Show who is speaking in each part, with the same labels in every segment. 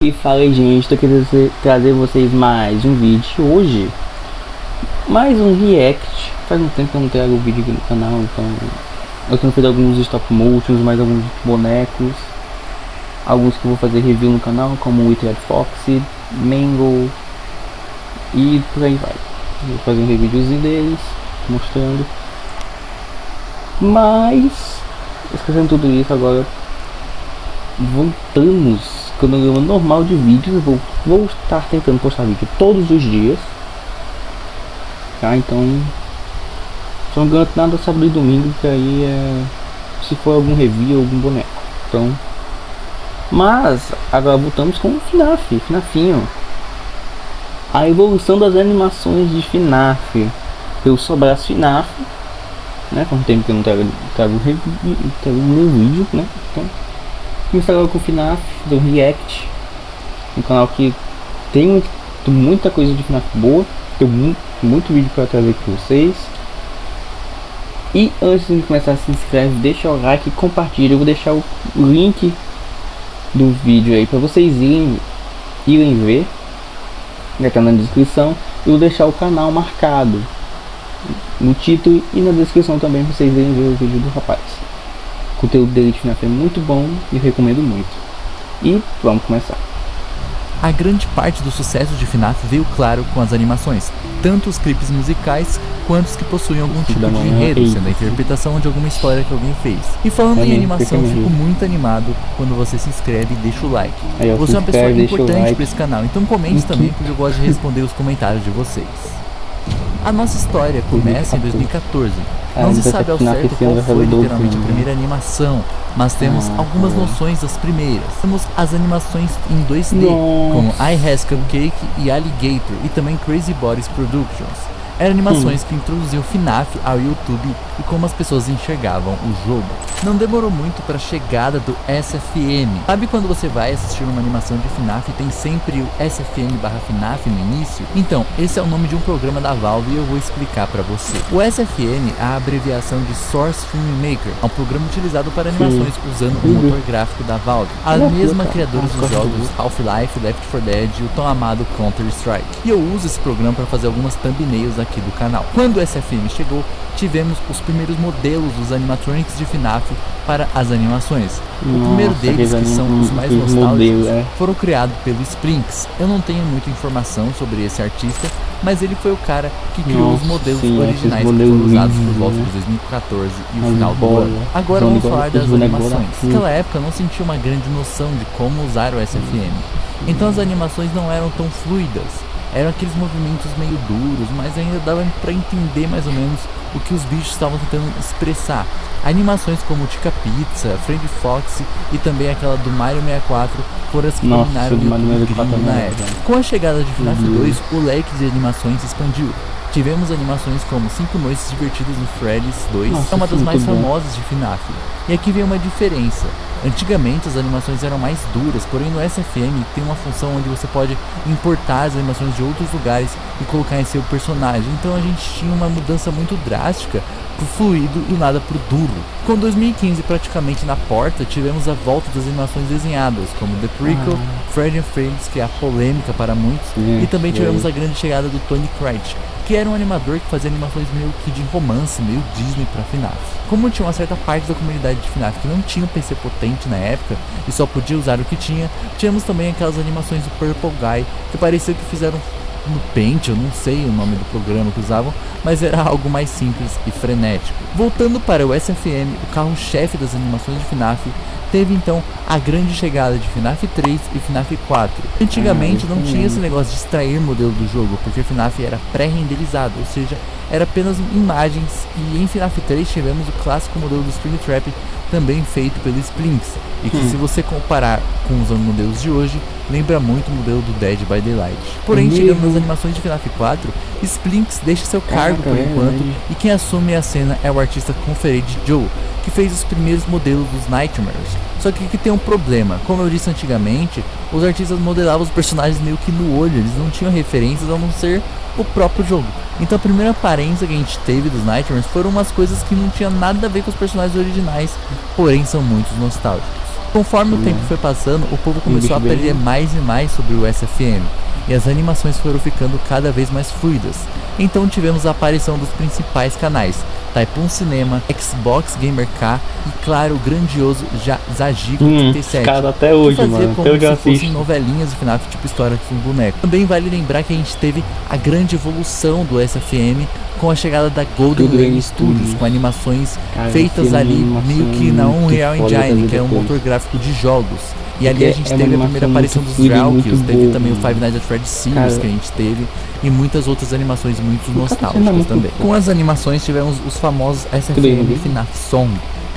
Speaker 1: E fala aí, gente, tô querendo trazer vocês mais um vídeo hoje, mais um react. Faz um tempo que eu não trago vídeo aqui no canal, então eu tenho feito alguns stop motions, mais alguns bonecos, alguns que eu vou fazer review no canal, como o Withered Fox, Mango e por aí vai. Vou fazer um reviewzinho deles, mostrando. Mas, esquecendo tudo isso, agora voltamos. Cronograma normal de vídeos. Eu vou estar tentando postar vídeo todos os dias, tá? Então só não garanto nada sábado e domingo, que aí é se for algum review, algum boneco. Então, mas agora voltamos com o FNAFinho, a evolução das animações de FNAF. Eu sou Braço FNAF, né? Faz um tempo que eu não trago nenhum vídeo, né? Então começar agora com o FNAF, fazer um react, um canal que tem muita coisa de FNAF boa, tem muito vídeo para trazer para vocês. E antes de começar, se inscreve, deixa o like e compartilha. Eu vou deixar o link do vídeo aí para vocês irem ver, já tá na descrição. Eu vou deixar o canal marcado no título e na descrição também, para vocês irem ver o vídeo do rapaz. O conteúdo dele de FNAF é muito bom e recomendo muito. E vamos começar.
Speaker 2: A grande parte do sucesso de FNAF veio, claro, com as animações, tanto os clipes musicais quanto os que possuem algum tipo de enredo, sendo a interpretação de alguma história que alguém fez. E falando em animação, fico muito animado quando você se inscreve e deixa o like. Você é uma pessoa importante para esse canal, então comente também, porque eu gosto de responder os comentários de vocês. A nossa história começa em 2014. Não se sabe ao certo qual foi literalmente a primeira animação, mas temos algumas noções das primeiras. Temos as animações em 2D, como I Has Cupcake e Alligator, e também Crazy Bodies Productions. Eram animações que introduziam FNAF ao YouTube e como as pessoas enxergavam o jogo. Não demorou muito para a chegada do SFM. Sabe quando você vai assistir uma animação de FNAF e tem sempre o SFM/FNAF no início? Então, esse é o nome de um programa da Valve e eu vou explicar para você. O SFM é a abreviação de Source Filmmaker, é um programa utilizado para animações usando o motor gráfico da Valve, a mesma criadora dos jogos Half-Life, Left 4 Dead e o tão amado Counter-Strike. E eu uso esse programa para fazer algumas thumbnails aqui do canal. Quando o SFM chegou, tivemos os primeiros modelos dos animatronics de FNAF para as animações. O primeiro deles, que são os mais nostálgicos, foram criados pelo Splinks. Eu não tenho muita informação sobre esse artista, mas ele foi o cara que criou os modelos originais que foram usados por volta de 2014 e o final do ano. Agora vamos falar das animações. Naquela época eu não sentia uma grande noção de como usar o SFM, então as animações não eram tão fluidas. Eram aqueles movimentos meio duros, mas ainda dava para entender mais ou menos o que os bichos estavam tentando expressar. Animações como Tica Pizza, Friend Fox e também aquela do Mario 64 foram as que dominaram o YouTube na época. Com a chegada de FNAF 2, o leque de animações se expandiu. Tivemos animações como 5 Noites Divertidas no Freddy's 2, que é uma das mais famosas de FNAF. E aqui vem uma diferença. Antigamente as animações eram mais duras, porém no SFM tem uma função onde você pode importar as animações de outros lugares e colocar em seu personagem. Então a gente tinha uma mudança muito drástica pro fluido e nada pro duro. Com 2015 praticamente na porta, tivemos a volta das animações desenhadas, como The Prequel, Freddy and Friends, que é a polêmica para muitos, e também tivemos a grande chegada do Tony Crouch, que era um animador que fazia animações meio que de romance, meio Disney pra FNAF. Como tinha uma certa parte da comunidade de FNAF que não tinha um PC potente na época e só podia usar o que tinha, tínhamos também aquelas animações do Purple Guy, que parecia que fizeram no Paint, eu não sei o nome do programa que usavam, mas era algo mais simples e frenético. Voltando para o SFM, o carro-chefe das animações de FNAF, teve então a grande chegada de FNAF 3 e FNAF 4. Antigamente não tinha esse negócio de extrair modelo do jogo, porque FNAF era pré-renderizado, ou seja, era apenas imagens, e em FNAF 3 tivemos o clássico modelo do Springtrap, também feito pelo Splinks, e que se você comparar com os modelos de hoje, lembra muito o modelo do Dead by Daylight. Porém, chegando nas animações de FNAF 4, Splinks deixa seu cargo por enquanto, e quem assume a cena é o artista Confered Joe, que fez os primeiros modelos dos Nightmares. Só que aqui tem um problema. Como eu disse antigamente, os artistas modelavam os personagens meio que no olho, eles não tinham referências a não ser o próprio jogo. Então a primeira aparência que a gente teve dos Nightmares foram umas coisas que não tinham nada a ver com os personagens originais, porém são muito nostálgicos. Conforme o tempo foi passando, o povo começou a aprender mais e mais sobre o SFM, e as animações foram ficando cada vez mais fluidas. Então tivemos a aparição dos principais canais, Typhoon Cinema, Xbox Gamer K e, claro, o grandioso Zagico 37,
Speaker 1: cara, até hoje,
Speaker 2: que fazia
Speaker 1: mano,
Speaker 2: como
Speaker 1: até
Speaker 2: se
Speaker 1: eu
Speaker 2: fossem novelinhas de FNAF, tipo história com boneco. Também vale lembrar que a gente teve a grande evolução do SFM com a chegada da Golden Lane Studios, com animações feitas ali meio que na Unreal Engine, que é um motor gráfico de jogos. E ali a gente teve a primeira aparição dos Drowkills, teve também o Five Nights at Freddy's Series que a gente teve, e muitas outras animações muito nostálgicas também. Com as animações tivemos os famosos SFM FNAF Song,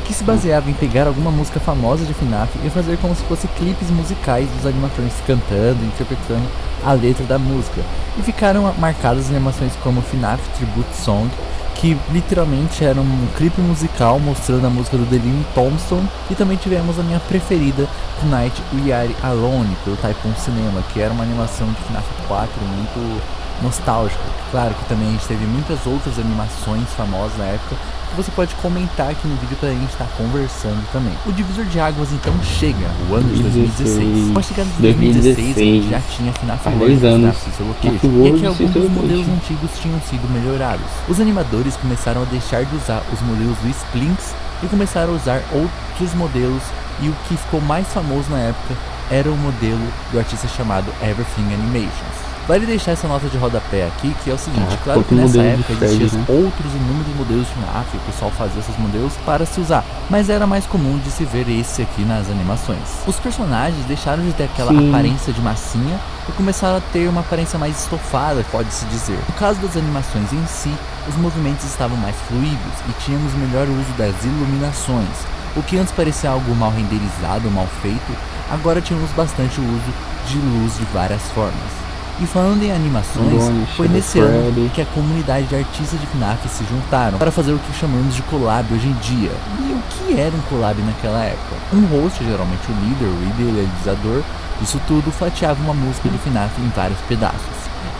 Speaker 2: que se baseava em pegar alguma música famosa de FNAF e fazer como se fosse clipes musicais dos animatrônicos cantando, interpretando a letra da música. E ficaram marcadas animações como FNAF Tribute Song, que literalmente era um clipe musical mostrando a música do Delin Thompson, e também tivemos a minha preferida, Tonight We Are Alone, pelo Typhoon Cinema, que era uma animação de FNAF 4 muito nostálgica. Claro que também a gente teve muitas outras animações famosas na época, que você pode comentar aqui no vídeo pra gente estar conversando também. O Divisor de Águas então chega, o ano de 2016. Após chegar em 2016, a gente já tinha FNAF World e FNAF Sister Location, e aqui alguns dos modelos antigos tinham sido melhorados. Os animadores começaram a deixar de usar os modelos do Splinks e começaram a usar outros modelos, e o que ficou mais famoso na época era o modelo do artista chamado Everything Animations. Vale deixar essa nota de rodapé aqui, que é o seguinte, claro que nessa época existiam outros inúmeros modelos de FNAF, o pessoal fazia esses modelos para se usar, mas era mais comum de se ver esse aqui nas animações. Os personagens deixaram de ter aquela aparência de massinha e começaram a ter uma aparência mais estofada, pode-se dizer. No caso das animações em si, os movimentos estavam mais fluidos e tínhamos melhor uso das iluminações. O que antes parecia algo mal renderizado, mal feito, agora tínhamos bastante uso de luz de várias formas. E falando em animações, foi nesse ano que a comunidade de artistas de FNAF se juntaram para fazer o que chamamos de collab hoje em dia. E o que era um collab naquela época? Um host, geralmente o líder, o idealizador disso tudo, fatiava uma música de FNAF em vários pedaços.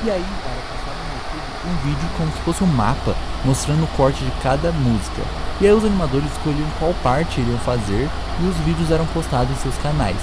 Speaker 2: E aí, passava no YouTube um vídeo como se fosse um mapa mostrando o corte de cada música. E aí os animadores escolhiam qual parte iriam fazer e os vídeos eram postados em seus canais.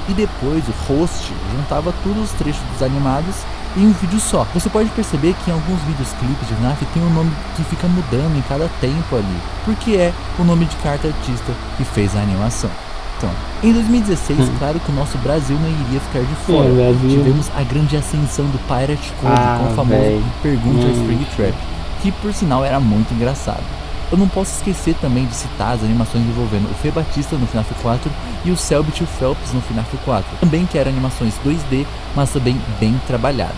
Speaker 2: E depois o host juntava todos os trechos dos animados em um vídeo só. Você pode perceber que em alguns vídeos clipes de FNAF tem um nome que fica mudando em cada tempo ali, porque é o nome de cada artista que fez a animação. Então, em 2016, claro que o nosso Brasil não iria ficar de fora. Tivemos a grande ascensão do Pirate Code com o famoso Pergunta Street Trap, que por sinal era muito engraçado. Eu não posso esquecer também de citar as animações envolvendo o Fê Batista no FNAF 4 e o Selbit Phelps no FNAF 4, também que eram animações 2D, mas também bem trabalhadas.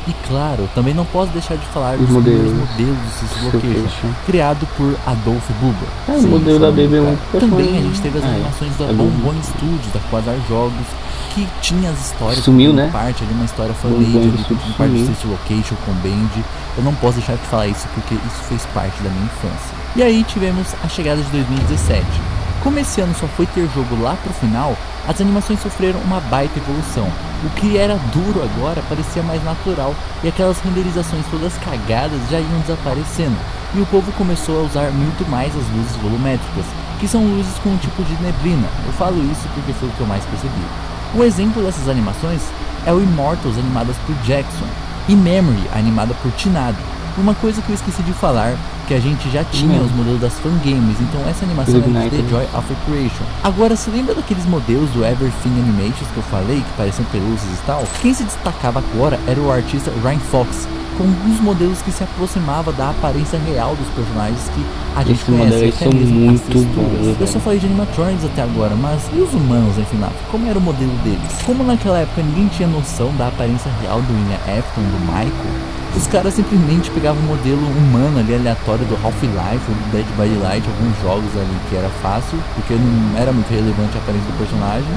Speaker 2: E claro, também não posso deixar de falar dos primeiros modelos do Sister Location, criado por Adolf Buba.
Speaker 1: O modelo da Baby é muito
Speaker 2: também a gente teve as animações da Bonbon Studios, da Quasar Jogos, que tinha as histórias, parte ali, uma história fan-made ali, com parte do Sister Location com Band. Eu não posso deixar de falar isso porque isso fez parte da minha infância. E aí tivemos a chegada de 2017. Como esse ano só foi ter jogo lá pro final, as animações sofreram uma baita evolução. O que era duro agora parecia mais natural, e aquelas renderizações todas cagadas já iam desaparecendo. E o povo começou a usar muito mais as luzes volumétricas, que são luzes com um tipo de neblina. Eu falo isso porque foi o que eu mais percebi. Um exemplo dessas animações é o Immortals, animadas por Jackson, e Memory, animada por Tinado. Uma coisa que eu esqueci de falar, que a gente já tinha os modelos das fangames, então essa animação é The Joy of Creation. Agora, se lembra daqueles modelos do Everything Animations que eu falei, que pareciam pelúcias e tal? Quem se destacava agora era o artista Ryan Fox, com alguns modelos que se aproximavam da aparência real dos personagens que a gente conhece, até mesmo as texturas. Eu só falei de animatronics até agora, mas e os humanos em FNAF? Como era o modelo deles? Como naquela época ninguém tinha noção da aparência real do William Afton, do Michael, os caras simplesmente pegavam um modelo humano ali aleatório do Half-Life ou do Dead by Daylight, alguns jogos ali que era fácil, porque não era muito relevante a aparência do personagem,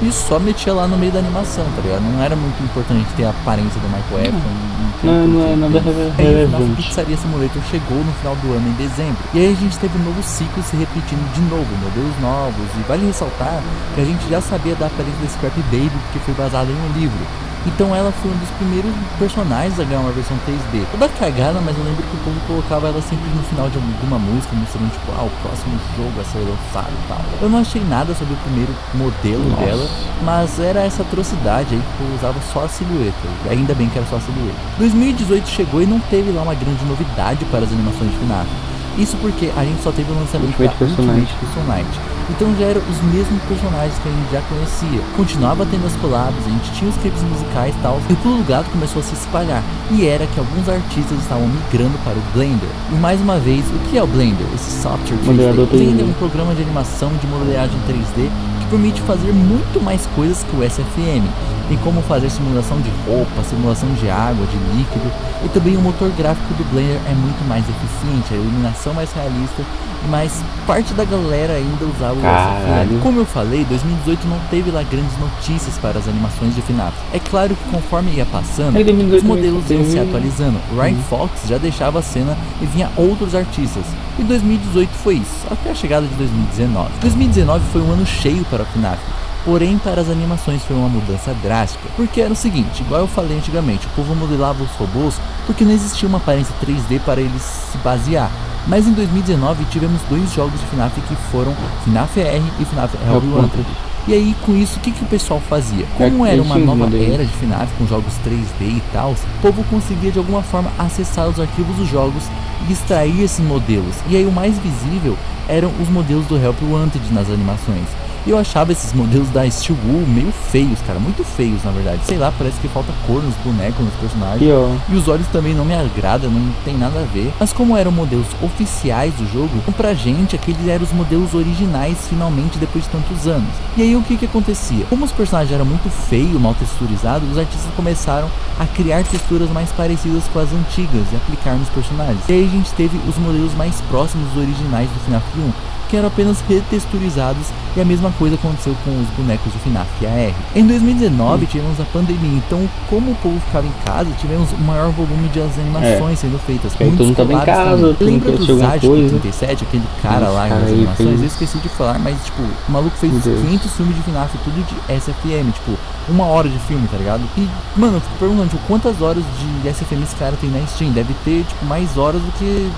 Speaker 2: e só metia lá no meio da animação, tá ligado? Não era muito importante ter a aparência do Michael Afton.
Speaker 1: Não é nada relevante.
Speaker 2: A Pizzaria Simulator chegou no final do ano, em dezembro, e aí a gente teve um novo ciclo se repetindo de novo, modelos novos, e vale ressaltar que a gente já sabia da aparência da Scrap Baby porque foi vazado em um livro. Então ela foi um dos primeiros personagens a ganhar uma versão 3D. Toda cagada, mas eu lembro que o povo colocava ela sempre no final de alguma música, mostrando tipo, o próximo jogo a ser lançado e tal. Eu não achei nada sobre o primeiro modelo dela, mas era essa atrocidade aí que eu usava só a silhueta. Ainda bem que era só a silhueta. 2018 chegou e não teve lá uma grande novidade para as animações de FNAF. Isso porque a gente só teve o lançamento da Ultimate Personality. Então já eram os mesmos personagens que a gente já conhecia. Continuava tendo as collabs, a gente tinha os clipes musicais e tal. E o pulo do gato começou a se espalhar. E era que alguns artistas estavam migrando para o Blender. E mais uma vez, o que é o Blender? Esse software 3D. O Blender é um programa de animação de modelagem 3D que permite fazer muito mais coisas que o SFM. Tem como fazer simulação de roupa, simulação de água, de líquido. E também o motor gráfico do Blender é muito mais eficiente, a iluminação mais realista. Mas parte da galera ainda usava o SFM. Como eu falei, 2018 não teve lá grandes notícias para as animações de FNAF. É claro que conforme ia passando, os modelos iam se atualizando. Ryan Fox já deixava a cena e vinha outros artistas. E 2018 foi isso, até a chegada de 2019. 2019 foi um ano cheio para a FNAF. Porém, para as animações foi uma mudança drástica, porque era o seguinte, igual eu falei antigamente, o povo modelava os robôs porque não existia uma aparência 3D para eles se basear. Mas em 2019 tivemos dois jogos de FNAF que foram FNAF R e FNAF Help Wanted. E aí com isso, o que o pessoal fazia? Como era uma nova era de FNAF com jogos 3D e tal, o povo conseguia de alguma forma acessar os arquivos dos jogos e extrair esses modelos. E aí o mais visível eram os modelos do Help Wanted nas animações. E eu achava esses modelos da Steel Wool meio feios, cara, muito feios na verdade. Sei lá, parece que falta cor nos bonecos, nos personagens. E os olhos também não me agradam, não tem nada a ver. Mas como eram modelos oficiais do jogo, então pra gente aqueles eram os modelos originais finalmente depois de tantos anos. E aí o que acontecia? Como os personagens eram muito feios, mal texturizados, os artistas começaram a criar texturas mais parecidas com as antigas e aplicar nos personagens. E aí a gente teve os modelos mais próximos dos originais do FNAF 1, que eram apenas retexturizados, e a mesma coisa aconteceu com os bonecos de FNAF AR. Em 2019 tivemos a pandemia, então como o povo ficava em casa, tivemos o maior volume de animações sendo feitas.
Speaker 1: Muitos tava em casa,
Speaker 2: lembra do Sádico 37, aquele cara lá nas animações? Eu esqueci de falar, mas tipo, o maluco fez 500 filmes de FNAF, tudo de SFM, tipo, 1 hora de filme, tá ligado? E, mano, eu fico perguntando, tipo, quantas horas de SFM esse cara tem na Steam? Deve ter, tipo, mais horas do que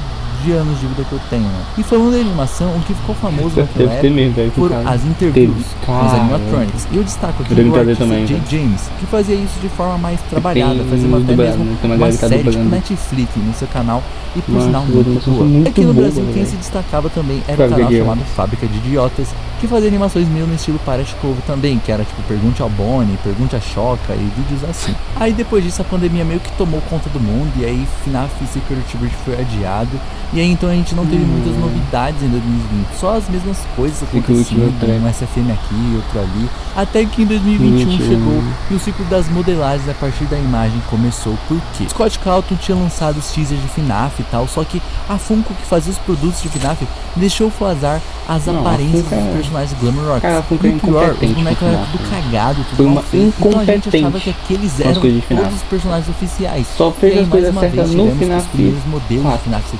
Speaker 2: de anos de vida que eu tenho, né? E falando de animação, o que ficou famoso naquela época foram as interviews com os animatronics. E eu destaco aqui o artista Jay James, que fazia isso de forma mais trabalhada, fazia até mesmo uma série tipo Netflix no seu canal, e por sinal muito boa. Aqui no Brasil quem se destacava também era um canal chamado Fábrica de Idiotas, que fazia animações meio no estilo Parasite Cove também, que era tipo Pergunte ao Bonnie, Pergunte a Choca e vídeos assim. Aí depois disso a pandemia meio que tomou conta do mundo, e aí FNAF Security Breach foi adiado. E aí então a gente não teve muitas novidades em 2020, só as mesmas coisas aconteciam, um SFM aqui, outro ali, até que em 2021 chegou e o ciclo das modelagens a partir da imagem começou. Por quê? Scott Calton tinha lançado os teasers de FNAF e tal, só que a Funko, que fazia os produtos de FNAF, deixou vazar as aparências dos personagens Glamour Rocks. E o pior, os bonecos eram tudo cagado, tudo mal feito, então a gente achava que aqueles eram todos os personagens oficiais.
Speaker 1: Só fez as coisas certas no FNAF,
Speaker 2: os modelos de FNAF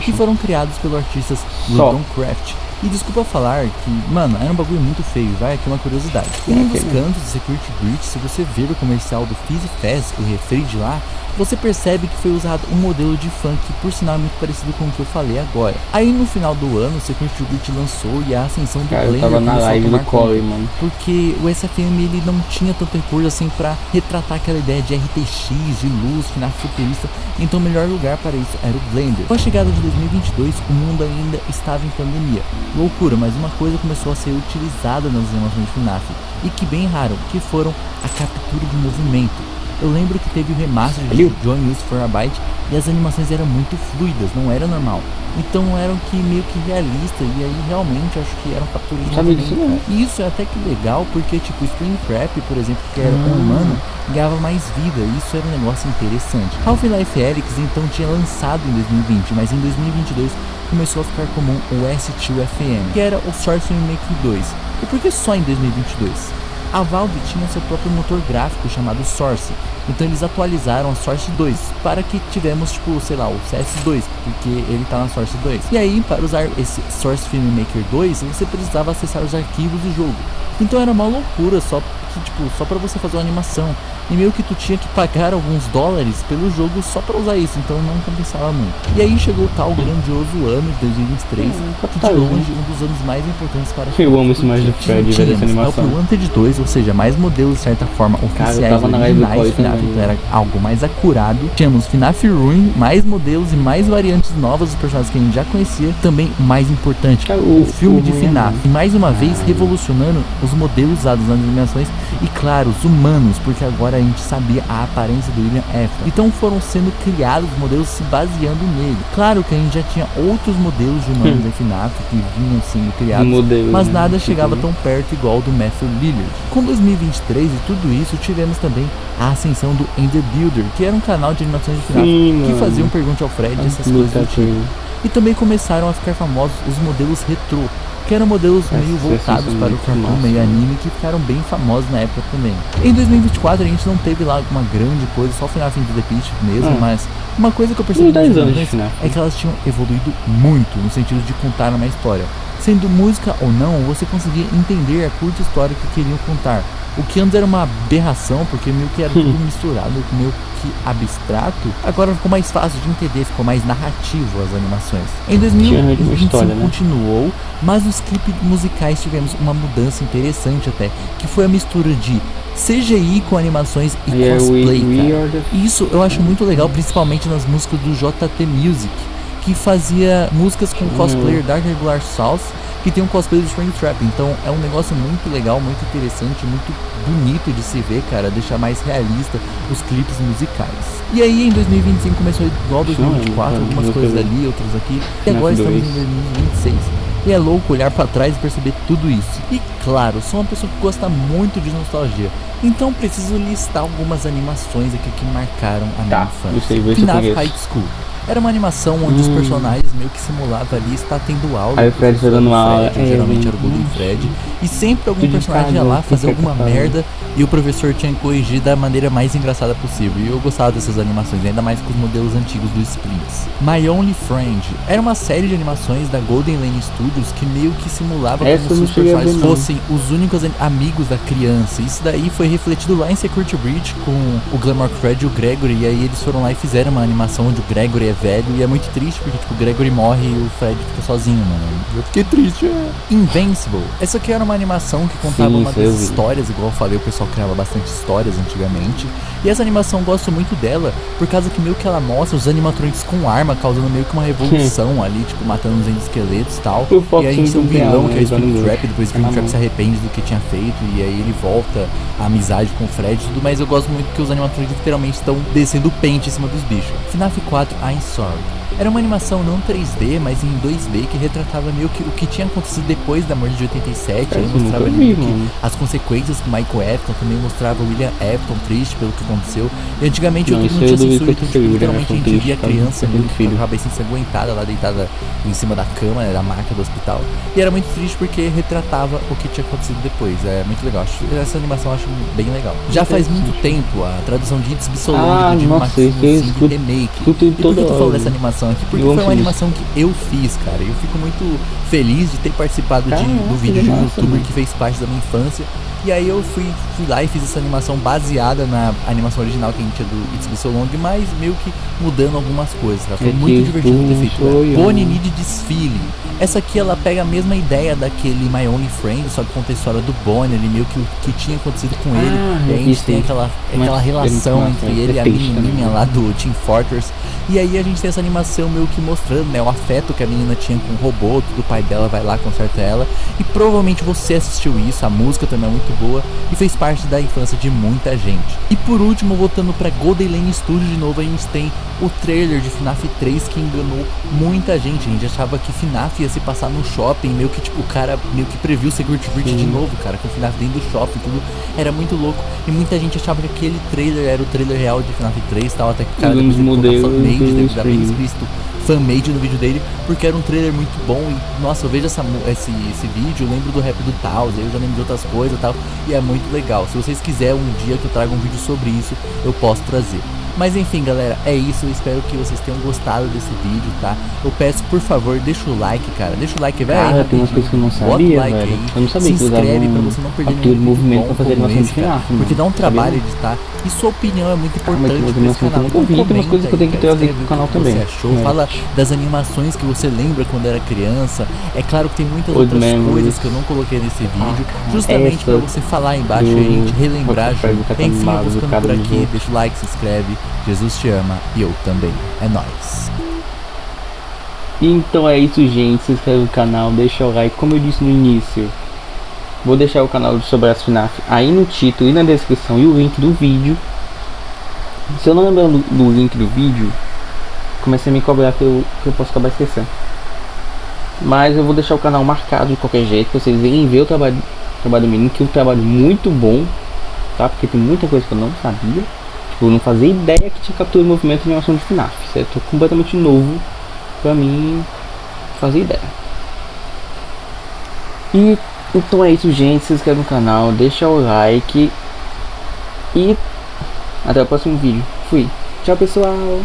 Speaker 2: que foram criados pelos artistas Ludon Craft. E desculpa falar que, mano, era um bagulho muito feio, vai aqui uma curiosidade. Um dos cantos de Security Breach, se você ver o comercial do Fizzy Fez, o refri de lá, você percebe que foi usado um modelo de funk que por sinal é muito parecido com o que eu falei agora. Aí no final do ano, o Security Breach lançou e a ascensão do Blender
Speaker 1: tava na live do Corey, mano.
Speaker 2: Porque o SFM ele não tinha tanto recurso assim pra retratar aquela ideia de RTX, de luz, FNAF futurista, então o melhor lugar para isso era o Blender. Com a chegada de 2022, o mundo ainda estava em pandemia. Loucura, mas uma coisa começou a ser utilizada nas animações de FNAF, e que bem raro, que foram a captura de movimento. Eu lembro que teve o remaster de Join Us for a Byte e as animações eram muito fluidas, não era normal. Então eram que meio que realistas, e aí realmente acho que eram capturas de movimento. E isso é até que legal, porque tipo Springtrap, por exemplo, que era um humano, ganhava mais vida, e isso era um negócio interessante. Half-Life Alyx então tinha lançado em 2020, mas em 2022 começou a ficar comum o S2FM, que era o Source Filmmaker 2. E por que só em 2022? A Valve tinha seu próprio motor gráfico chamado Source, então eles atualizaram a Source 2 para que tivemos tipo, sei lá, o CS2, porque ele tá na Source 2. E aí, para usar esse Source Filmmaker 2, você precisava acessar os arquivos do jogo. Então era uma loucura, só que tipo, só para você fazer uma animação. e meio que tu tinha que pagar alguns dólares pelo jogo só pra usar isso, então não compensava muito. E aí chegou o tal grandioso ano de 2023, que de longe um dos anos mais importantes para
Speaker 1: eu amo esse mais do Fred, velho, essa animação.
Speaker 2: O Wanted 2, ou seja, mais modelos de certa forma oficiais originais de FNAF, então era algo mais acurado. Tínhamos FNAF Ruin, mais modelos e mais variantes novas dos personagens que a gente já conhecia. Também o mais importante, o filme de FNAF, e mais uma vez revolucionando os modelos usados nas animações e claro, os humanos, porque agora a gente sabia a aparência do William Afton. Então foram sendo criados modelos se baseando nele. Claro que a gente já tinha outros modelos de humanos em FNAF que vinham sendo criados, mas nada chegava tão perto igual do Matthew Lillard. Com 2023 e tudo isso, tivemos também a ascensão do Ender Builder, que era um canal de animações de FNAF que faziam pergunta ao Fred e essas coisas do tipo. E também começaram a ficar famosos os modelos retrô, que eram modelos meio voltados para o cartoon, meio anime, que ficaram bem famosos na época também. Em 2024 a gente não teve lá uma grande coisa, só o FNAF Into the Pitch mesmo, mas uma coisa que eu percebi é que elas tinham evoluído muito no sentido de contar uma história. Sendo música ou não, você conseguia entender a curta história que queriam contar. O que antes era uma aberração, porque meio que era tudo misturado, meio que abstrato, agora ficou mais fácil de entender, ficou mais narrativo as animações. Em 2025 continuou, mas nos clipes musicais tivemos uma mudança interessante até, que foi a mistura de CGI com animações e cosplay, cara. Isso eu acho muito legal, principalmente nas músicas do JT Music, que fazia músicas com cosplayer Dark Regular South, que tem um cosplay do Springtrap. Então é um negócio muito legal, muito interessante, muito bonito de se ver, cara, deixar mais realista os clipes musicais. E aí em 2025 começou igual 2024, algumas coisas ali, outras aqui, e agora estamos em 2026. E é louco olhar pra trás e perceber tudo isso. E claro, sou uma pessoa que gosta muito de nostalgia, então preciso listar algumas animações aqui que marcaram a minha infância. FNAF High School era uma animação onde os personagens meio que simulavam ali estar tendo aula.
Speaker 1: Aí o Fred dando uma aula,
Speaker 2: geralmente era o Golden Fred, e sempre algum personagem ia lá fazer alguma merda e o professor tinha que corrigir da maneira mais engraçada possível. E eu gostava dessas animações, ainda mais com os modelos antigos do Splints. My Only Friend era uma série de animações da Golden Lane Studios que meio que simulava como se os personagens fossem os únicos amigos da criança. Isso daí foi refletido lá em Security Breach com o Glamour Fred e o Gregory, e aí eles foram lá e fizeram uma animação onde o Gregory é velho e é muito triste porque tipo, o Gregory morre e o Fred fica sozinho, mano. Eu fiquei triste. Invincible. Essa aqui era uma animação que contava uma das histórias, igual eu falei, o pessoal criava bastante histórias antigamente. E essa animação eu gosto muito dela por causa que meio que ela mostra os animatronics com arma, causando meio que uma revolução ali, tipo, matando os endosqueletos e tal. E aí a gente tem um vilão que é o Springtrap, depois o Springtrap se arrepende do que tinha feito e aí ele volta a amizade com o Fred e tudo, mas eu gosto muito que os animatronics literalmente estão descendo o pente em cima dos bichos. FNAF 4 I'm Sorry era uma animação não 3D, mas em 2D, que retratava meio que o que tinha acontecido depois da morte de 87. Aí mostrava ali que as consequências do Michael Afton, também mostrava o William Afton triste pelo que aconteceu. E antigamente o YouTube não tinha censura, então tipo, literalmente a gente via a criança meio que com a cabeça ensanguentada lá deitada em cima da cama, né, da maca do hospital. E era muito triste porque retratava o que tinha acontecido depois. É muito legal. Essa animação eu acho bem legal. Já faz muito tempo a tradução de It's So Long do Maximum 5 Remake. E por que eu tô falando dessa animação aqui? Porque foi uma animação que eu fiz, cara. Eu fico muito feliz de ter participado do vídeo de um youtuber que fez parte da minha infância. E aí eu fui lá e fiz essa animação baseada na animação original que a gente tinha do It's So Long, mas meio que mudando algumas coisas, cara. Foi muito divertido ter feito ela. Bonnie Need Desfile. Essa aqui ela pega a mesma ideia daquele My Only Friend, só que conta a história do Bonnie, ali meio que o que tinha acontecido com ele. E aí a gente tem aquela relação entre ele e a menininha lá do Team Fortress. E aí a gente tem essa animação meio que mostrando, né, o afeto que a menina tinha com o robô, tudo, o pai dela vai lá, conserta ela. E provavelmente você assistiu isso, a música também é muito boa e fez parte da infância de muita gente. E por último, voltando pra Golden Lane Studios de novo, a gente tem o trailer de FNAF 3 que enganou muita gente. A gente achava que FNAF ia se passar no shopping, meio que tipo, o cara meio que previu o Security Breach de novo, cara, com o FNAF dentro do shopping, tudo era muito louco. E muita gente achava que aquele trailer era o trailer real de FNAF 3, tal, até que o cara depois ele colocou fanmade, deve dar bem explícito fanmade no vídeo dele, porque era um trailer muito bom. E nossa, eu vejo esse vídeo, eu lembro do rap do Taos, eu já lembro de outras coisas e tal, e é muito legal. Se vocês quiserem um dia que eu traga um vídeo sobre isso, eu posso trazer. Mas enfim, galera, é isso. Eu espero que vocês tenham gostado desse vídeo, tá? Eu peço, por favor, deixa o like, cara. Deixa o like, velho.
Speaker 1: Cara, tem umas coisas que eu não sabia,
Speaker 2: like
Speaker 1: velho.
Speaker 2: aí,
Speaker 1: Eu não sabia
Speaker 2: se
Speaker 1: que
Speaker 2: inscreve pra você não perder
Speaker 1: captura de
Speaker 2: nenhum
Speaker 1: movimento
Speaker 2: vídeo
Speaker 1: pra fazer
Speaker 2: bom como
Speaker 1: animação de
Speaker 2: esse, cara.
Speaker 1: FNAF,
Speaker 2: Porque dá um trabalho
Speaker 1: sabia?
Speaker 2: editar. E sua opinião é muito
Speaker 1: Mas
Speaker 2: importante
Speaker 1: tem
Speaker 2: pra esse canal.
Speaker 1: umas coisas que eu tenho que trazer pro canal também.
Speaker 2: Você achou?
Speaker 1: É.
Speaker 2: Fala das animações que você lembra quando era criança. É claro que tem muitas
Speaker 1: Old
Speaker 2: outras
Speaker 1: memories.
Speaker 2: coisas que eu não coloquei nesse vídeo, justamente
Speaker 1: essa
Speaker 2: pra você falar aí embaixo e a gente relembrar junto. Enfim, eu vou ficando por aqui. Deixa o like, se inscreve. Jesus te ama e eu também. É nóis.
Speaker 1: Então é isso, gente. Se inscreve no canal, deixa o like. Como eu disse no início, vou deixar o canal sobre as FNAF aí no título e na descrição e o link do vídeo. Se eu não lembrar do link do vídeo, comecei a me cobrar que eu posso acabar esquecendo. Mas eu vou deixar o canal marcado de qualquer jeito, pra vocês irem ver o trabalho do menino, que é um trabalho muito bom, tá? Porque tem muita coisa que eu não sabia. Tipo, eu não fazia ideia que tinha captura de movimento em animação de FNAF. Isso é completamente novo pra mim fazer ideia. E então é isso, gente. Se inscreve no canal, deixa o like e até o próximo vídeo. Fui. Tchau, pessoal.